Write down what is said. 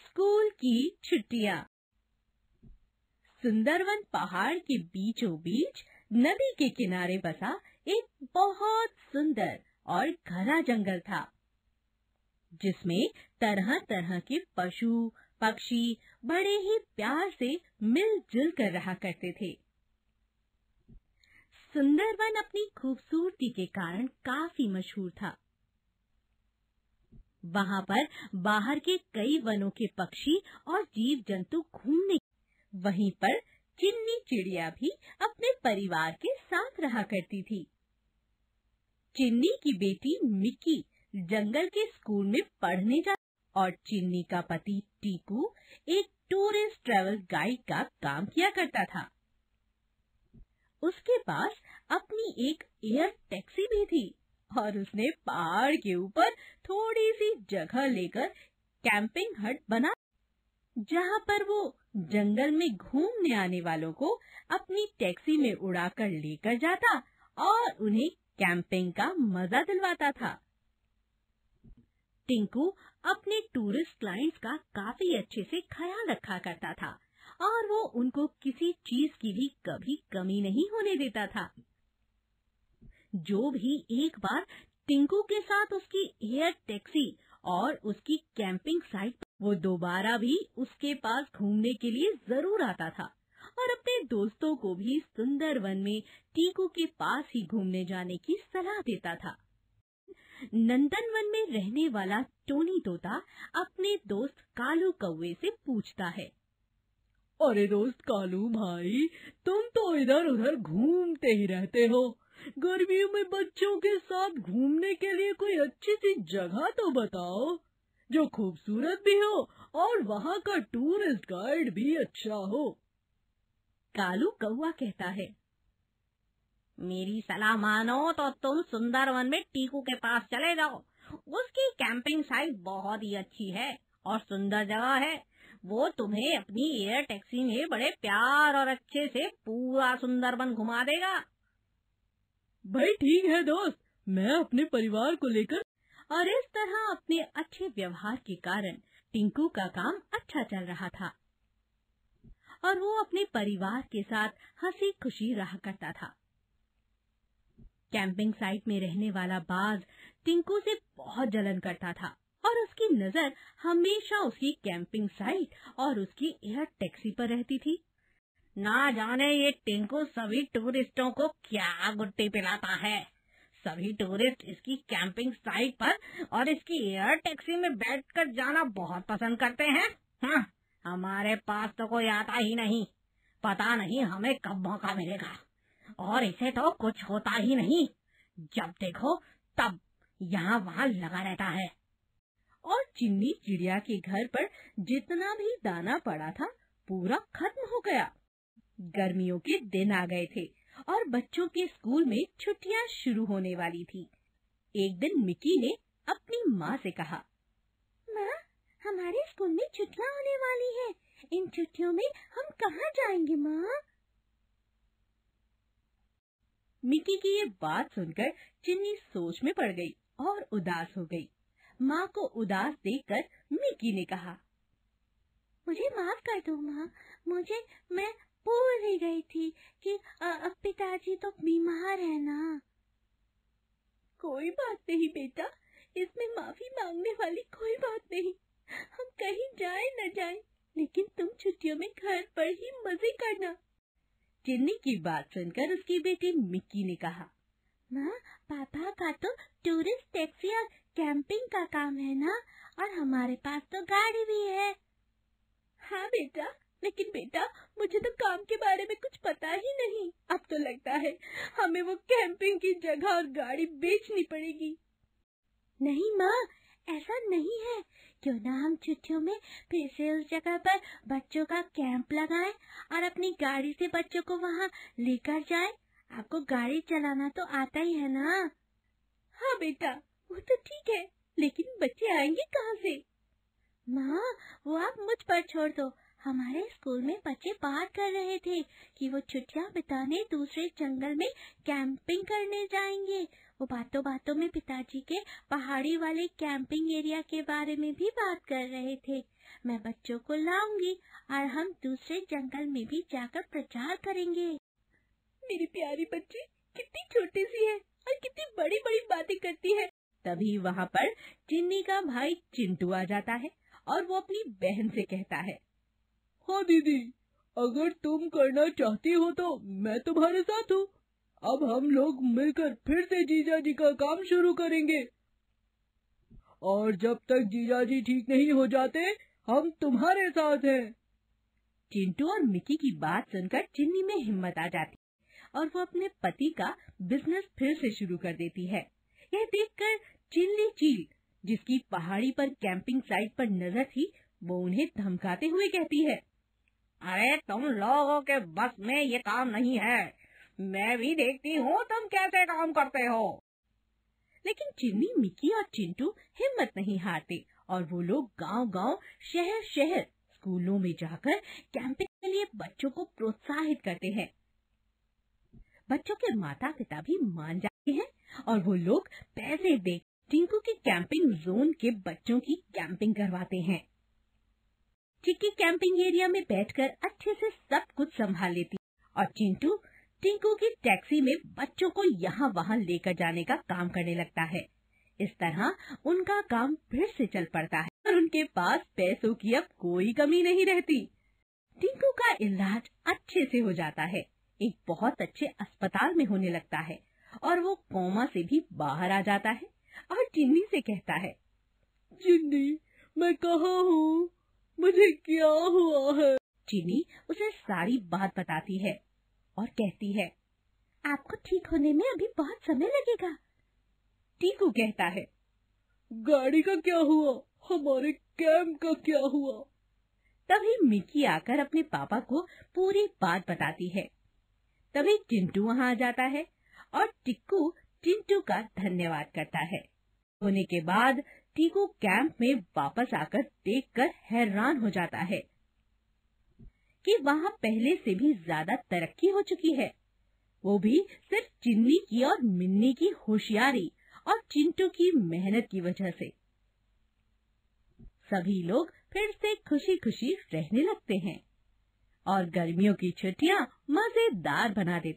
School की छुट्टियां। सुंदरवन पहाड़ के बीचों बीच नदी के किनारे बसा एक बहुत सुंदर और घना जंगल था, जिसमें तरह तरह के पशु पक्षी बड़े ही प्यार से मिलजुल कर रहा करते थे। सुंदरवन अपनी खूबसूरती के कारण काफी मशहूर था। वहाँ पर बाहर के कई वनों के पक्षी और जीव जंतु घूमने, वहीं पर चिन्नी चिड़िया भी अपने परिवार के साथ रहा करती थी। चिन्नी की बेटी मिक्की जंगल के स्कूल में पढ़ने जा और चिन्नी का पति टीकू एक टूरिस्ट ट्रैवल गाइड का काम किया करता था। उसके पास अपनी एक एयर टैक्सी भी थी और उसने पहाड़ के ऊपर थोड़ी सी जगह लेकर कैंपिंग हट बना, जहाँ पर वो जंगल में घूमने आने वालों को अपनी टैक्सी में उड़ाकर लेकर जाता और उन्हें कैंपिंग का मजा दिलवाता था। टिंकू अपने टूरिस्ट क्लाइंट्स का काफी अच्छे से ख्याल रखा करता था और वो उनको किसी चीज की भी कभी कमी नहीं होने देता था। जो भी एक बार टिंकू के साथ उसकी एयर टैक्सी और उसकी कैंपिंग साइट, वो दोबारा भी उसके पास घूमने के लिए जरूर आता था और अपने दोस्तों को भी सुंदरवन में टीकू के पास ही घूमने जाने की सलाह देता था। नंदनवन में रहने वाला टोनी तोता अपने दोस्त कालू कौवे से पूछता है, अरे दोस्त कालू भाई, तुम तो इधर उधर घूमते ही रहते हो। गर्मियों में बच्चों के साथ घूमने के लिए कोई अच्छी सी जगह तो बताओ, जो खूबसूरत भी हो और वहाँ का टूरिस्ट गाइड भी अच्छा हो। कालू कौवा कहता है, मेरी सलाह मानो तो तुम सुंदरवन में टीकू के पास चले जाओ। उसकी कैंपिंग साइट बहुत ही अच्छी है और सुंदर जगह है। वो तुम्हें अपनी एयर टैक्सी में बड़े प्यार और अच्छे से पूरा सुंदरवन घुमा देगा। भाई ठीक है दोस्त, मैं अपने परिवार को लेकर। और इस तरह अपने अच्छे व्यवहार के कारण टिंकू का काम अच्छा चल रहा था और वो अपने परिवार के साथ हंसी खुशी रहा करता था। कैंपिंग साइट में रहने वाला बाज टिंकू से बहुत जलन करता था और उसकी नजर हमेशा उसकी कैंपिंग साइट और उसकी एयर टैक्सी पर रहती थी। ना जाने ये टिंकू सभी टूरिस्टों को क्या गुट्टी पिलाता है। सभी टूरिस्ट इसकी कैंपिंग साइट पर और इसकी एयर टैक्सी में बैठकर जाना बहुत पसंद करते हैं। हाँ, हमारे पास तो कोई आता ही नहीं। पता नहीं हमें कब मौका मिलेगा। और इसे तो कुछ होता ही नहीं, जब देखो तब यहाँ वहाँ लगा रहता है। और चिन्नी चिड़िया के घर पर जितना भी दाना पड़ा था पूरा खत्म हो गया। गर्मियों के दिन आ गए थे और बच्चों के स्कूल में छुट्टियां शुरू होने वाली थी। एक दिन मिक्की ने अपनी माँ से कहा, माँ, हमारे स्कूल में छुट्टियां होने वाली हैं। इन छुट्टियों में हम कहाँ जाएंगे माँ? मिक्की की ये बात सुनकर चिन्नी सोच में पड़ गई और उदास हो गई। माँ को उदास देखकर मिक्की ने कहा, मुझे माफ कर दो माँ, मैं भूल ही गई थी कि पिताजी तो बीमार है ना। कोई बात नहीं बेटा, इसमें माफी मांगने वाली कोई बात नहीं। हम कहीं जाए न जाए, लेकिन तुम छुट्टियों में घर पर ही मजे करना। चिन्नी की बात सुनकर उसकी बेटी मिक्की ने कहा, माँ, पापा का तो टूरिस्ट टैक्सी और कैंपिंग का काम है ना, और हमारे पास तो गाड़ी भी है। हाँ बेटा, लेकिन बेटा मुझे तो काम के बारे में कुछ पता ही नहीं। अब तो लगता है हमें वो कैंपिंग की जगह और गाड़ी बेचनी पड़ेगी। नहीं माँ, ऐसा नहीं है। क्यों ना हम छुट्टियों में फिर से उस जगह पर बच्चों का कैंप लगाएं और अपनी गाड़ी से बच्चों को वहाँ लेकर जाएं। आपको गाड़ी चलाना तो आता ही है ना? हाँ बेटा, वो तो ठीक है, लेकिन बच्चे आएंगे कहाँ से? माँ, वो आप मुझ पर छोड़ दो, हमारे स्कूल में बच्चे बात कर रहे थे कि वो छुट्टियां बिताने दूसरे जंगल में कैंपिंग करने जाएंगे। वो बातों बातों में पिताजी के पहाड़ी वाले कैंपिंग एरिया के बारे में भी बात कर रहे थे। मैं बच्चों को लाऊंगी और हम दूसरे जंगल में भी जाकर प्रचार करेंगे। मेरी प्यारी बच्ची कितनी छोटी सी है और कितनी बड़ी बड़ी बातें करती है। तभी वहाँ पर चिन्नी का भाई चिंटू आ जाता है और वो अपनी बहन से कहता है, हाँ दीदी, अगर तुम करना चाहती हो तो मैं तुम्हारे साथ हूँ। अब हम लोग मिलकर फिर से जीजा जी का काम शुरू करेंगे, और जब तक जीजा जी ठीक नहीं हो जाते हम तुम्हारे साथ हैं। चिंटू और मिकी की बात सुनकर चिन्नी में हिम्मत आ जाती और वो अपने पति का बिजनेस फिर से शुरू कर देती है। यह देखकर चिल्ली चील, जिसकी पहाड़ी पर कैंपिंग साइट पर नजर थी, वो उन्हें धमकाते हुए कहती है, अरे तुम लोगों के बस में ये काम नहीं है। मैं भी देखती हूँ तुम कैसे काम करते हो। लेकिन चिन्नी, मिकी और चिंटू हिम्मत नहीं हारते और वो लोग गांव-गांव, शहर-शहर, स्कूलों में जाकर कैंपिंग के लिए बच्चों को प्रोत्साहित करते हैं। बच्चों के माता पिता भी मान जाते हैं और वो लोग पैसे दे टिंकू की कैंपिंग जोन के बच्चों की कैंपिंग करवाते हैं। चिक्की कैंपिंग एरिया में बैठकर अच्छे से सब कुछ संभाल लेती और चिंटू टिंकू की टैक्सी में बच्चों को यहाँ वहाँ लेकर जाने का काम करने लगता है। इस तरह उनका काम फिर से चल पड़ता है और उनके पास पैसों की अब कोई कमी नहीं रहती। टिंकू का इलाज अच्छे से हो जाता है, एक बहुत अच्छे अस्पताल में होने लगता है और वो कोमा से भी बाहर आ जाता है और चिन्नी से कहता है, चिन्नी, मैं कहाँ हूँ? मुझे क्या हुआ है? चिन्नी उसे सारी बात बताती है और कहती है, आपको ठीक होने में अभी बहुत समय लगेगा। टीकू कहता है, गाड़ी का क्या हुआ? हमारे कैंप का क्या हुआ? तभी मिकी आकर अपने पापा को पूरी बात बताती है। तभी चिंटू वहाँ आ जाता है और टिक्कू चिंटू का धन्यवाद करता है। होने के बाद टीकू कैंप में वापस आकर देखकर हैरान हो जाता है कि वहाँ पहले से भी ज्यादा तरक्की हो चुकी है, वो भी सिर्फ चिन्नी की और मिन्नी की होशियारी और चिंटू की मेहनत की वजह से। सभी लोग फिर से खुशी खुशी रहने लगते हैं और गर्मियों की छुट्टियां मजेदार बना देते हैं।